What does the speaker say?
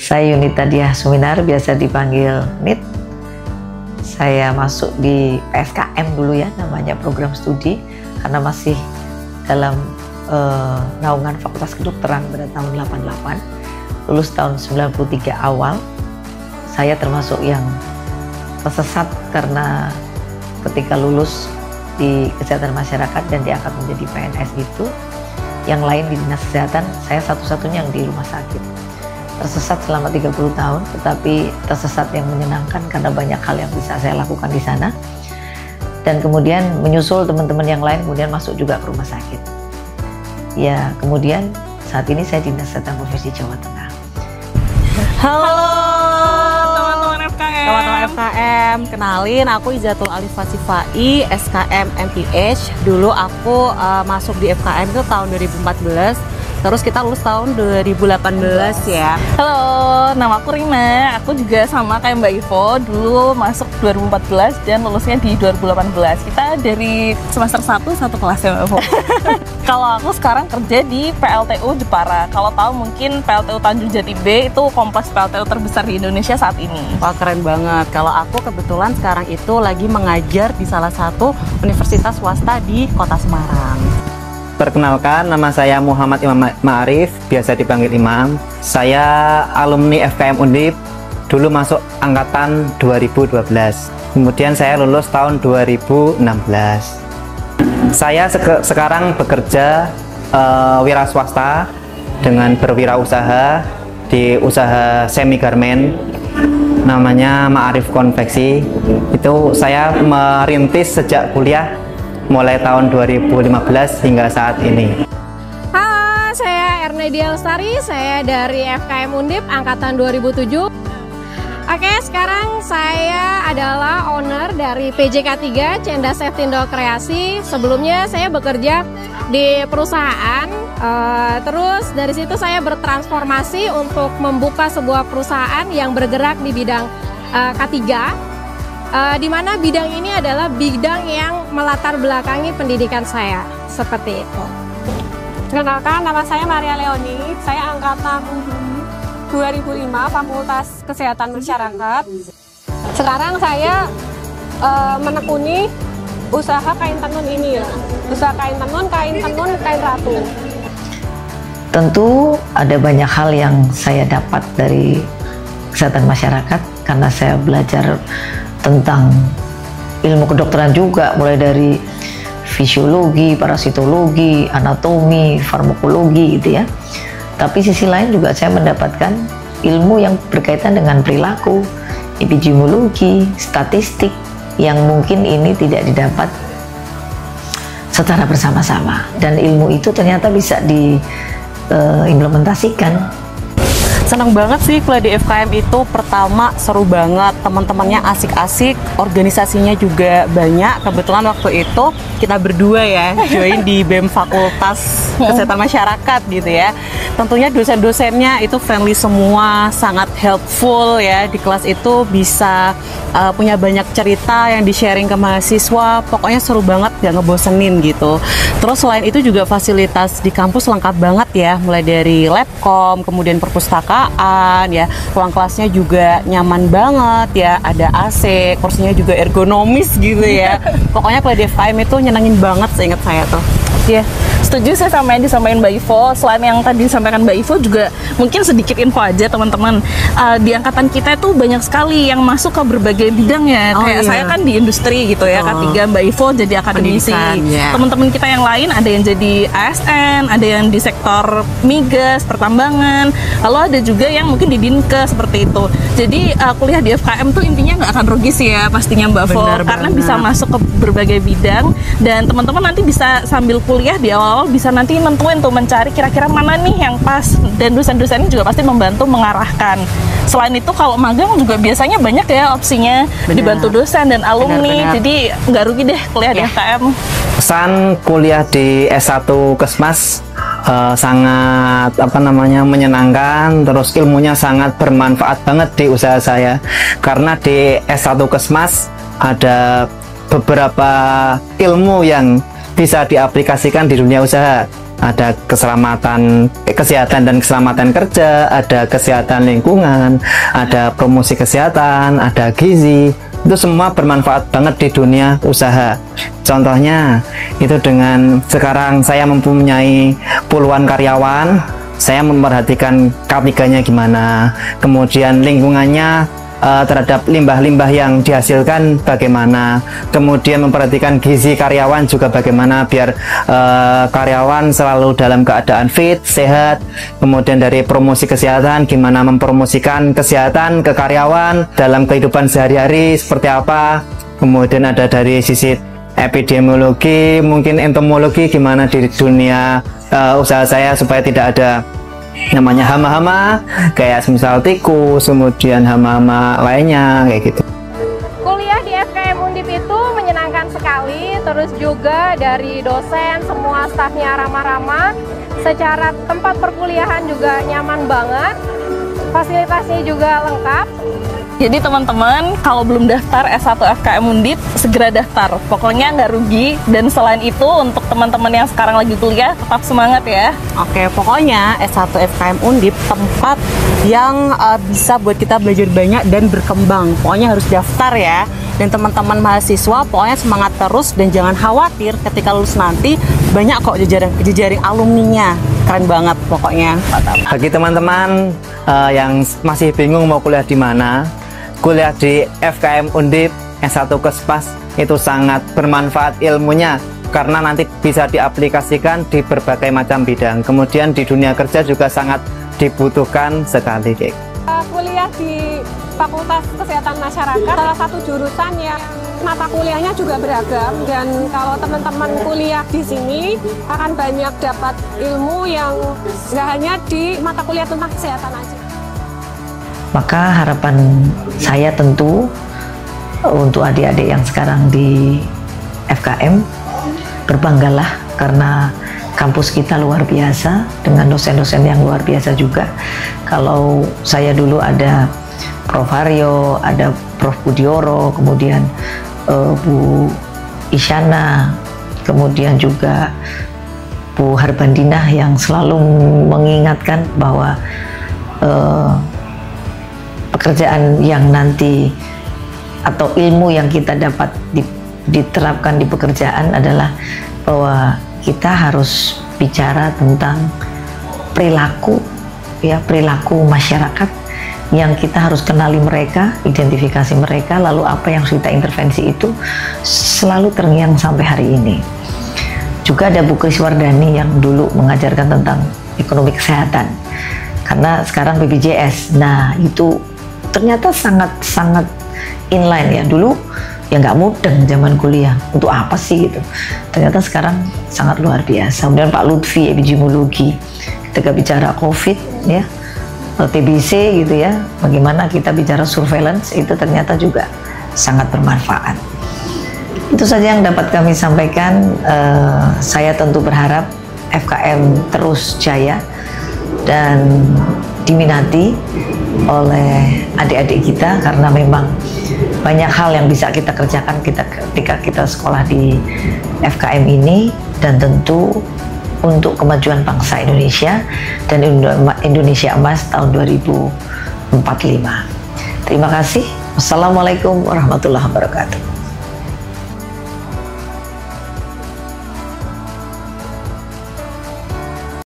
Saya Yunita Diah Suminar, biasa dipanggil NIT. Saya masuk di PSKM dulu ya, namanya program studi, karena masih dalam naungan Fakultas Kedokteran pada tahun 88. Lulus tahun 93 awal. Saya termasuk yang tersesat karena ketika lulus di Kesehatan Masyarakat dan diangkat menjadi PNS itu, yang lain di Dinas Kesehatan, saya satu-satunya yang di rumah sakit. Tersesat selama 30 tahun, tetapi tersesat yang menyenangkan karena banyak hal yang bisa saya lakukan di sana. Dan kemudian menyusul teman-teman yang lain, kemudian masuk juga ke rumah sakit. Ya, kemudian saat ini saya di Dinas Kesehatan Provinsi Jawa Tengah. Halo teman-teman FKM. Teman-teman FKM, kenalin aku Izatul Alifah Sifai, SKM MPH. Dulu aku masuk di FKM itu tahun 2014. Terus kita lulus tahun 2018 ya. Halo, nama aku Rima. Aku juga sama kayak Mbak Ivo, dulu masuk 2014 dan lulusnya di 2018. Kita dari semester 1 satu kelas ya Mbak Ivo. Kalau aku sekarang kerja di PLTU Jepara. Kalau tahu mungkin PLTU Tanjung Jati B itu kompleks PLTU terbesar di Indonesia saat ini. Wah, keren banget. Kalau aku kebetulan sekarang itu lagi mengajar di salah satu universitas swasta di Kota Semarang. Perkenalkan, nama saya Muhammad Imam Ma'arif, biasa dipanggil Imam. Saya alumni FKM Undip, dulu masuk angkatan 2012. Kemudian saya lulus tahun 2016. Saya sekarang bekerja wira swasta dengan berwirausaha di usaha semi garment, namanya Ma'arif Konveksi. Itu saya merintis sejak kuliah mulai tahun 2015 hingga saat ini. Halo, saya Erna Dialstari, saya dari FKM Undip angkatan 2007. Oke, sekarang saya adalah owner dari PJK 3 Cenda Seftindo Kreasi. Sebelumnya saya bekerja di perusahaan, terus dari situ saya bertransformasi untuk membuka sebuah perusahaan yang bergerak di bidang K3. Di mana bidang ini adalah bidang yang melatar belakangi pendidikan saya, seperti itu. Kenalkan, nama saya Maria Leoni, saya angkatan 2005 Fakultas Kesehatan Masyarakat. Sekarang saya menekuni usaha kain tenun ini ya, usaha kain tenun, kain ratu. Tentu ada banyak hal yang saya dapat dari kesehatan masyarakat karena saya belajar tentang ilmu kedokteran juga, mulai dari fisiologi, parasitologi, anatomi, farmakologi gitu ya. Tapi sisi lain juga saya mendapatkan ilmu yang berkaitan dengan perilaku, epidemiologi, statistik yang mungkin ini tidak didapat secara bersama-sama, dan ilmu itu ternyata bisa diimplementasikan. Senang banget sih kuliah di FKM itu. Pertama, seru banget, teman-temannya asik-asik, organisasinya juga banyak. Kebetulan waktu itu kita berdua ya join di BEM Fakultas Kesehatan Masyarakat gitu ya. Tentunya dosen-dosennya itu friendly semua, sangat helpful ya. Di kelas itu bisa punya banyak cerita yang di-sharing ke mahasiswa. Pokoknya seru banget, gak ngebosenin gitu. Terus selain itu juga fasilitas di kampus lengkap banget ya, mulai dari labcom, kemudian perpustakaan ya, ruang kelasnya juga nyaman banget ya, ada AC, kursinya juga ergonomis gitu ya. Pokoknya kuliah di FKM itu nyenengin banget seingat saya tuh. Ya, setuju saya sama yang disampaikan Mbak Ivo. Selain yang tadi disampaikan Mbak Ivo, juga mungkin sedikit info aja teman-teman. Di angkatan kita itu banyak sekali yang masuk ke berbagai bidang ya. Kayak saya kan di industri gitu ya, K3, Mbak Ivo jadi akademisi. Teman-teman kita yang lain ada yang jadi ASN, ada yang di sektor migas, pertambangan, lalu ada juga yang mungkin di Dinkes seperti itu. Jadi kuliah di FKM tuh intinya nggak akan rugi sih ya pastinya Mbak Ivo, karena bisa masuk ke berbagai bidang, dan teman-teman nanti bisa sambil kuliah di awal-awal bisa nanti nentuin tuh, mencari kira-kira mana nih yang pas, dan dosen-dosennya juga pasti membantu mengarahkan. Selain itu kalau magang juga biasanya banyak ya opsinya, dibantu dosen dan alumni. Jadi nggak rugi deh kuliah di FKM. Pesan kuliah di S1 Kesmas sangat menyenangkan, terus ilmunya sangat bermanfaat banget di usaha saya, karena di S1 Kesmas ada beberapa ilmu yang bisa diaplikasikan di dunia usaha. ada kesehatan dan keselamatan kerja, ada kesehatan lingkungan, ada promosi kesehatan, ada gizi. Itu semua bermanfaat banget di dunia usaha. Contohnya itu dengan sekarang saya mempunyai puluhan karyawan, saya memperhatikan K3-nya gimana, kemudian lingkungannya terhadap limbah-limbah yang dihasilkan bagaimana, kemudian memperhatikan gizi karyawan juga bagaimana biar karyawan selalu dalam keadaan fit, sehat. Kemudian dari promosi kesehatan, gimana mempromosikan kesehatan ke karyawan dalam kehidupan sehari-hari seperti apa. Kemudian ada dari sisi epidemiologi, mungkin entomologi, gimana di dunia usaha saya supaya tidak ada namanya hama-hama kayak misal tikus, kemudian hama-hama lainnya kayak gitu. Kuliah di FKM Undip itu menyenangkan sekali, terus juga dari dosen semua stafnya ramah-ramah, secara tempat perkuliahan juga nyaman banget, fasilitasnya juga lengkap. Jadi teman-teman, kalau belum daftar S1 FKM Undip, segera daftar. Pokoknya nggak rugi. Dan selain itu, untuk teman-teman yang sekarang lagi kuliah, tetap semangat ya. Oke, pokoknya S1 FKM Undip tempat yang bisa buat kita belajar banyak dan berkembang. Pokoknya harus daftar ya. Dan teman-teman mahasiswa pokoknya semangat terus dan jangan khawatir ketika lulus nanti banyak kok jejaring alumninya. Keren banget pokoknya. Bagi teman-teman yang masih bingung mau kuliah di mana, kuliah di FKM Undip S1 Kespas itu sangat bermanfaat ilmunya karena nanti bisa diaplikasikan di berbagai macam bidang. Kemudian di dunia kerja juga sangat dibutuhkan sekali. Kuliah di Fakultas Kesehatan Masyarakat salah satu jurusan yang mata kuliahnya juga beragam, dan kalau teman-teman kuliah di sini akan banyak dapat ilmu yang nggak hanya di mata kuliah tentang kesehatan aja. Maka harapan saya tentu untuk adik-adik yang sekarang di FKM, berbanggalah karena kampus kita luar biasa dengan dosen-dosen yang luar biasa juga. Kalau saya dulu ada Prof. Haryo, ada Prof. Budioro, kemudian Bu Isyana, kemudian juga Bu Harbandinah yang selalu mengingatkan bahwa pekerjaan yang nanti atau ilmu yang kita dapat diterapkan di pekerjaan adalah bahwa kita harus bicara tentang perilaku, ya, perilaku masyarakat yang kita harus kenali mereka, identifikasi mereka, lalu apa yang harus kita intervensi itu selalu terngiang sampai hari ini. Juga ada Bu Kriswardani yang dulu mengajarkan tentang ekonomi kesehatan, karena sekarang BPJS. Nah itu ternyata sangat inline ya. Dulu ya nggak mudeng zaman kuliah, untuk apa sih gitu. Ternyata sekarang sangat luar biasa. Kemudian Pak Lutfi epidemiologi, ketika bicara COVID ya, TBC gitu ya, bagaimana kita bicara surveillance, itu ternyata juga sangat bermanfaat. Itu saja yang dapat kami sampaikan. Saya tentu berharap FKM terus jaya dan diminati oleh adik-adik kita, karena memang banyak hal yang bisa kita kerjakan ketika kita sekolah di FKM ini, dan tentu untuk kemajuan bangsa Indonesia dan Indonesia Emas tahun 2045. Terima kasih. Wassalamualaikum warahmatullahi wabarakatuh.